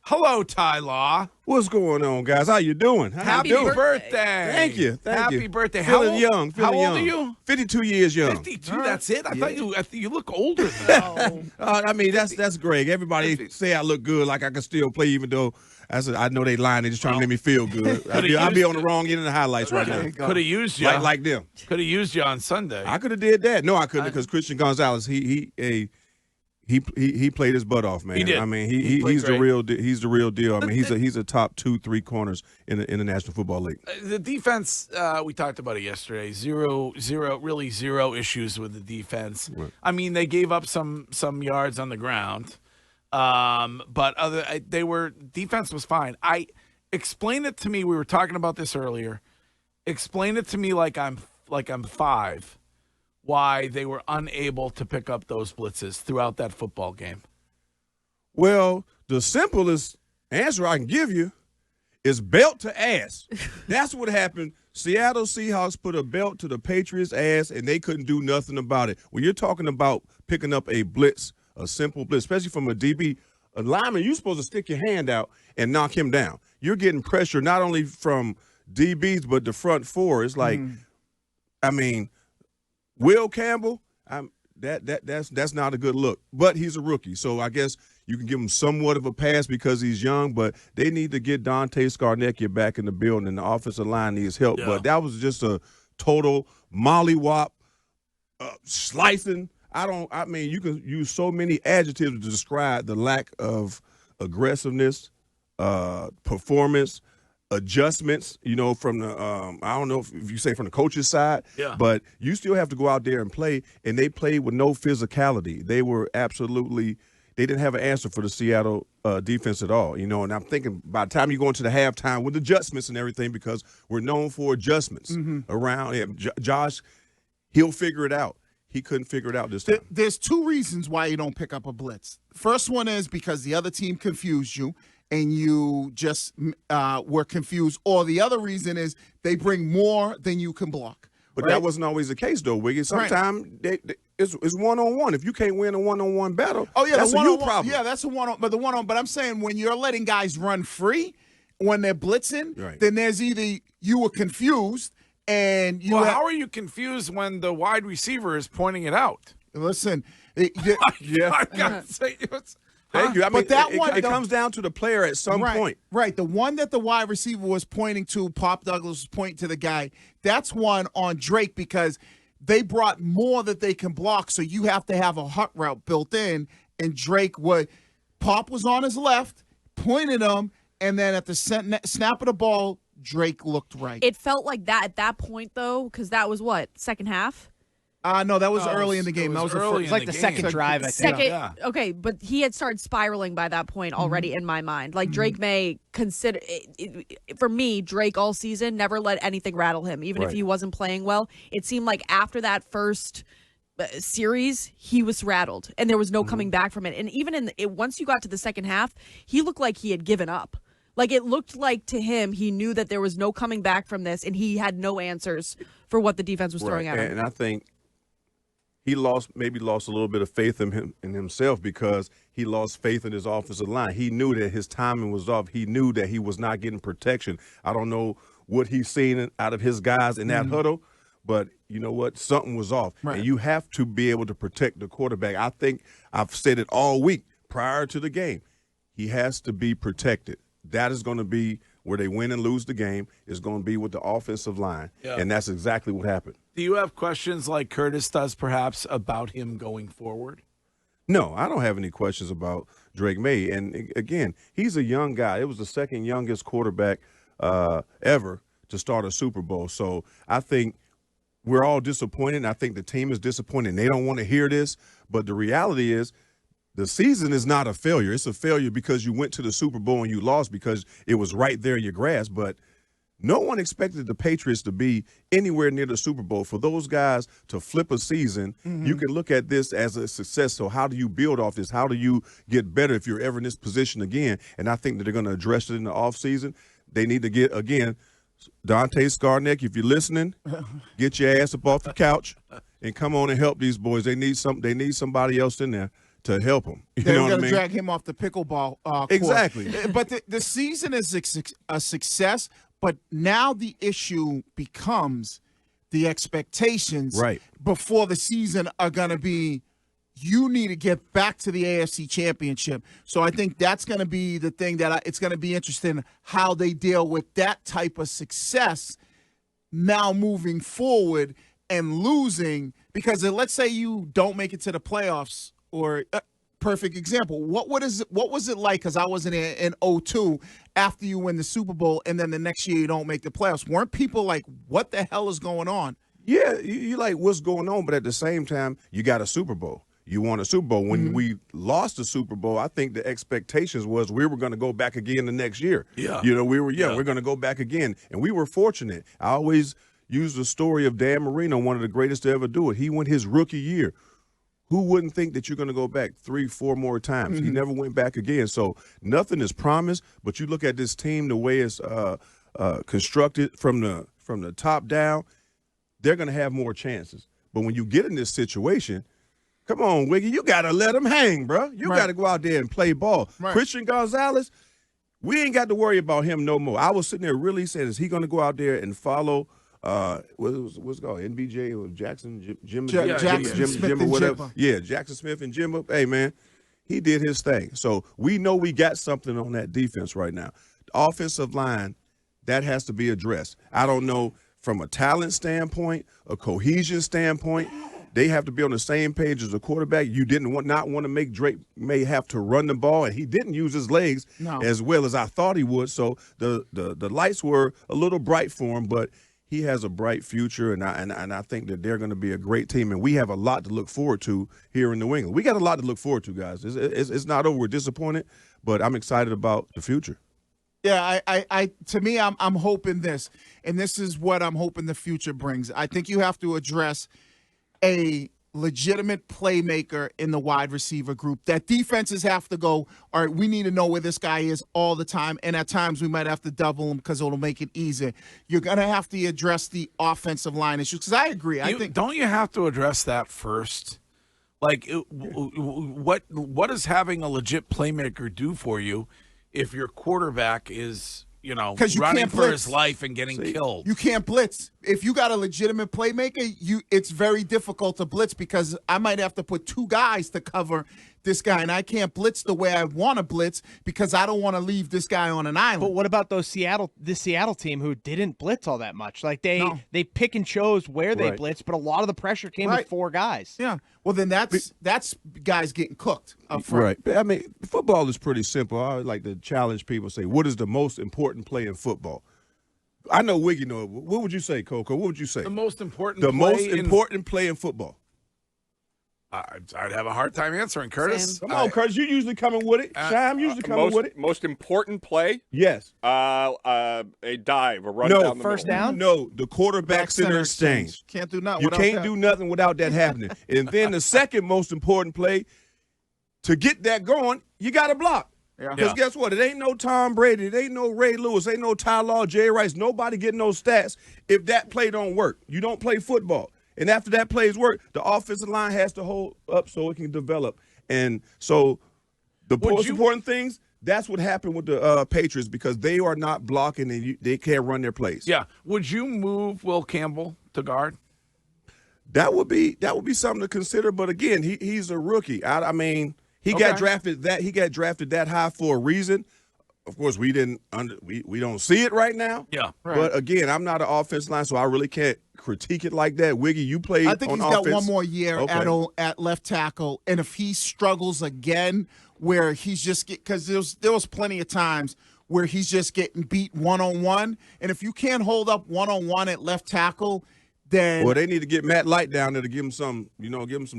Hello, Ty Law. What's going on, guys? How you doing? Happy birthday. Thank you. Happy birthday. Feeling young. How old are you? 52 years young. 52, that's it? I thought you look older than that. I mean, that's great. Everybody say I look good, like I can still play, even though I know they lying. They just trying to make me feel good. I'll be on the wrong end of the highlights right now. Could have used you. Like them. Could have used you on Sunday. I could have did that. No, I couldn't, because Christian Gonzalez, he played his butt off, man. He did. I mean, he's the real deal. I mean, he's a top 2-3 corners in the National Football League. The defense, we talked about it yesterday. Zero issues with the defense. Right. I mean, they gave up some yards on the ground, but defense was fine. Explain it to me. We were talking about this earlier. Explain it to me like I'm 5. Why they were unable to pick up those blitzes throughout that football game. Well, the simplest answer I can give you is belt to ass. That's what happened. Seattle Seahawks put a belt to the Patriots' ass, and they couldn't do nothing about it. When you're talking about picking up a blitz, a simple blitz, especially from a DB, a lineman, you're supposed to stick your hand out and knock him down. You're getting pressure not only from DBs, but the front four. It's like, I mean, Will Campbell, that's not a good look. But he's a rookie, so I guess you can give him somewhat of a pass because he's young. But they need to get Dante Scarnecchia back in the building, and the offensive line needs help. Yeah. But that was just a total mollywop, slicing. I mean, you can use so many adjectives to describe the lack of aggressiveness, performance, adjustments, from the I don't know if you say from the coach's side, but you still have to go out there and play, and they played with no physicality. They didn't have an answer for the Seattle defense at all, and I'm thinking by the time you go into the halftime with adjustments and everything, because we're known for adjustments around him. Josh, he'll figure it out. He couldn't figure it out this time. There's 2 reasons why you don't pick up a blitz. First one is because the other team confused you, and you just were confused. Or the other reason is they bring more than you can block. But that wasn't always the case, though, Wiggy. Sometimes it's one-on-one. If you can't win a one-on-one battle, that's a you problem. Yeah, that's a one-on. But but I'm saying when you're letting guys run free, when they're blitzing, then there's either you were confused and you. Well, how are you confused when the wide receiver is pointing it out? Listen, I gotta say it's. Thank you. I mean, but it comes down to the player at some point. Right. The one that the wide receiver was pointing to, Pop Douglas was pointing to the guy, that's one on Drake, because they brought more that they can block, so you have to have a hut route built in, and Pop was on his left, pointed him, and then at the snap of the ball, Drake looked right. It felt like that at that point, though, because that was second half? No, that was early in the game. That was the second drive, I think. Okay, but he had started spiraling by that point already in my mind. Like, Drake Maye, for me, Drake all season never let anything rattle him, even if he wasn't playing well. It seemed like after that first series, he was rattled, and there was no coming back from it. And even once you got to the second half, he looked like he had given up. Like, it looked like to him, he knew that there was no coming back from this, and he had no answers for what the defense was throwing at him. And I think he maybe lost a little bit of faith in himself, because he lost faith in his offensive line. He knew that his timing was off. He knew that he was not getting protection. I don't know what he's seen out of his guys in that huddle, but you know what? Something was off. Right. And you have to be able to protect the quarterback. I think I've said it all week prior to the game. He has to be protected. That is going to be where they win and lose the game, is going to be with the offensive line. Yeah. And that's exactly what happened. Do you have questions like Curtis does, perhaps, about him going forward? No, I don't have any questions about Drake Maye. And, again, he's a young guy. It was the second youngest quarterback ever to start a Super Bowl. So I think we're all disappointed. I think the team is disappointed, and they don't want to hear this. But the reality is, the season is not a failure. It's a failure because you went to the Super Bowl and you lost because it was right there in your grasp. But no one expected the Patriots to be anywhere near the Super Bowl. For those guys to flip a season, you can look at this as a success. So how do you build off this? How do you get better if you're ever in this position again? And I think that they're going to address it in the offseason. They need to get, again, Dante Scarnecchia, if you're listening, get your ass up off the couch and come on and help these boys. They need somebody else in there to help him. You They know were what I going to mean? drag him off the pickleball court. Exactly. But the season is a success, but now the issue becomes the expectations Right. before the season are going to be, you need to get back to the AFC Championship. So I think that's going to be the thing that it's going to be interesting how they deal with that type of success now moving forward and losing, because let's say you don't make it to the playoffs, or perfect example, what was it like, because I wasn't in 02, after you win the Super Bowl and then the next year you don't make the playoffs? Weren't people like, what the hell is going on? Yeah, you like what's going on, but at the same time, you got a Super Bowl. You won a Super Bowl. When we lost the Super Bowl, I think the expectations was we were going to go back again the next year. Yeah. You know, we're going to go back again. And we were fortunate. I always use the story of Dan Marino, one of the greatest to ever do it. He went his rookie year. Who wouldn't think that you're going to go back 3-4 more times? He never went back again. So nothing is promised, but you look at this team, the way it's constructed from the top down, they're going to have more chances. But when you get in this situation, come on, Wiggy, you got to let them hang, bro. You got to go out there and play ball. Right. Christian Gonzalez, we ain't got to worry about him no more. I was sitting there really saying, is he going to go out there and follow what's it called, NBJ or Jackson, Jim or whatever? Yeah, Jackson Smith and Jim. Hey, man, he did his thing. So we know we got something on that defense right now. The offensive line, that has to be addressed. I don't know, from a talent standpoint, a cohesion standpoint, they have to be on the same page as a quarterback. You not want to make Drake Maye have to run the ball, and he didn't use his legs as well as I thought he would. So the lights were a little bright for him, but he has a bright future, and I think that they're going to be a great team, and we have a lot to look forward to here in New England. We got a lot to look forward to, guys. It's not over. We're disappointed, but I'm excited about the future. Yeah, to me, I'm hoping this, and this is what I'm hoping the future brings. I think you have to address a legitimate playmaker in the wide receiver group. That defenses have to go, all right, we need to know where this guy is all the time, and at times we might have to double him because it'll make it easier. You're going to have to address the offensive line issues, because I agree. Don't you have to address that first? Like, what does having a legit playmaker do for you if your quarterback is, running for his life and getting killed? You can't blitz. If you got a legitimate playmaker, it's very difficult to blitz, because I might have to put two guys to cover this guy, and I can't blitz the way I want to blitz because I don't want to leave this guy on an island. But what about this Seattle team who didn't blitz all that much? Like they pick and chose where they blitz, but a lot of the pressure came with four guys. Yeah. Well, then that's guys getting cooked up front. Right. I mean, football is pretty simple. I would like to challenge people, say, what is the most important play in football? I know Wiggy know it. What would you say, Coco? What would you say? The most important play in football. I'd have a hard time answering, Curtis. Come on, Curtis. You usually coming with it. Sham usually coming with it. Most important play? Yes. A dive, a run down the first middle. down? No, the quarterback center exchange. Can't do nothing. You can't do nothing without that happening. And then the second most important play, to get that going, you got to block. Because guess what? It ain't no Tom Brady. It ain't no Ray Lewis. It ain't no Ty Law, Jerry Rice. Nobody getting those stats if that play don't work. You don't play football. And after that plays work, the offensive line has to hold up so it can develop. And so the most important things, that's what happened with the Patriots, because they are not blocking and they can't run their plays. Yeah. Would you move Will Campbell to guard? That would be something to consider. But again, he's a rookie. I mean, he got drafted that high for a reason. Of course, we don't see it right now. Yeah. Right. But again, I'm not an offensive line, so I really can't critique it like that. Wiggy, you played on offense. I think he's got one more year at left tackle, and if he struggles again, where he's just because there was plenty of times where he's just getting beat one-on-one, and if you can't hold up one-on-one at left tackle, then they need to get Matt Light down there to give him some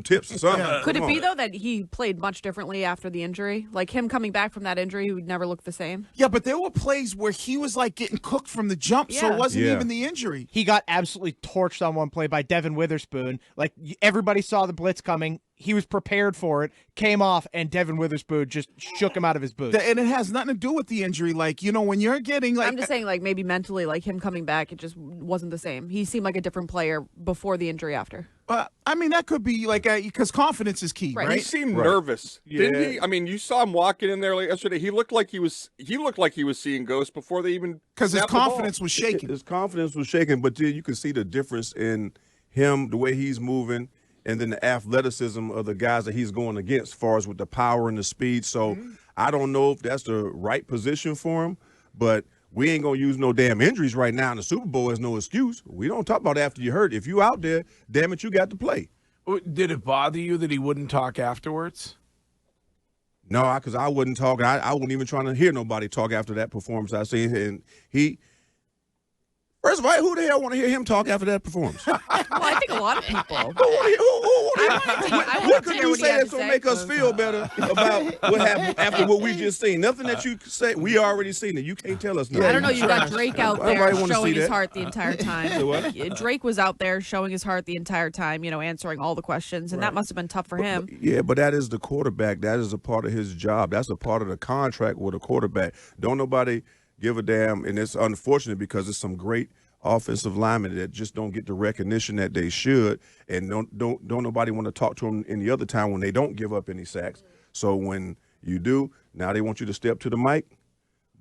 tips or something. Yeah. Could it be, though, that he played much differently after the injury? Like him coming back from that injury, he would never look the same? Yeah, but there were plays where he was like getting cooked from the jump, so it wasn't even the injury. He got absolutely torched on one play by Devin Witherspoon. Like everybody saw the blitz coming. he was prepared for it, came off, and Devin Witherspoon just shook him out of his boots. And it has nothing to do with the injury. Like, when you're getting like, I'm just saying, like, maybe mentally, like, him coming back, it just wasn't the same. He seemed like a different player before the injury after. I mean, that could be like because confidence is key, right? He seemed nervous, didn't he? I mean, you saw him walking in there like yesterday. He looked like he was seeing ghosts before they even because his confidence was shaking. His confidence was shaking, but then you can see the difference in him, the way he's moving, and then the athleticism of the guys that he's going against, as far as with the power and the speed. So I don't know if that's the right position for him, but we ain't going to use no damn injuries right now in the Super Bowl as no excuse. We don't talk about after you hurt. If you out there, damn it, you got to play. Did it bother you that he wouldn't talk afterwards? No, because I wouldn't talk. I wasn't even trying to hear nobody talk after that performance I seen. And first of all, who the hell want to hear him talk after that performance? Well, I think a lot of people. What could you say that's going to make us feel better about what happened after what we just seen? Nothing that you say, we already seen it. You can't tell us nothing. I don't know. You got Drake out there showing his heart the entire Say time. what? Drake was out there showing his heart the entire time, answering all the questions, and that must have been tough for him. But that is the quarterback. That is a part of his job. That's a part of the contract with a quarterback. Don't nobody give a damn, and it's unfortunate because it's some great offensive linemen that just don't get the recognition that they should, and don't nobody want to talk to them any other time when they don't give up any sacks. So when you do, now they want you to step to the mic,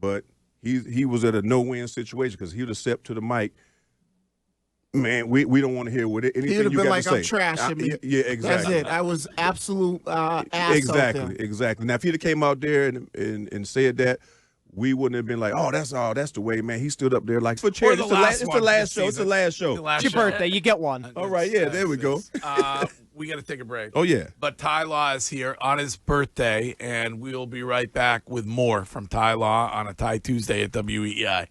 but he was at a no-win situation because he would have stepped to the mic. Man, we don't want to hear what anything He'd have you been got like, to say. I'm trashing me. Yeah, exactly. That's it. I was absolute ass out there. Exactly. Now, if he'd have came out there and said that, we wouldn't have been like, that's the way, man. He stood up there like for charity. It's the last show. It's the last show. It's your birthday. You get one. All right, yeah, there we go. We got to take a break. Oh, yeah. But Ty Law is here on his birthday, and we'll be right back with more from Ty Law on a Ty Tuesday at WEI.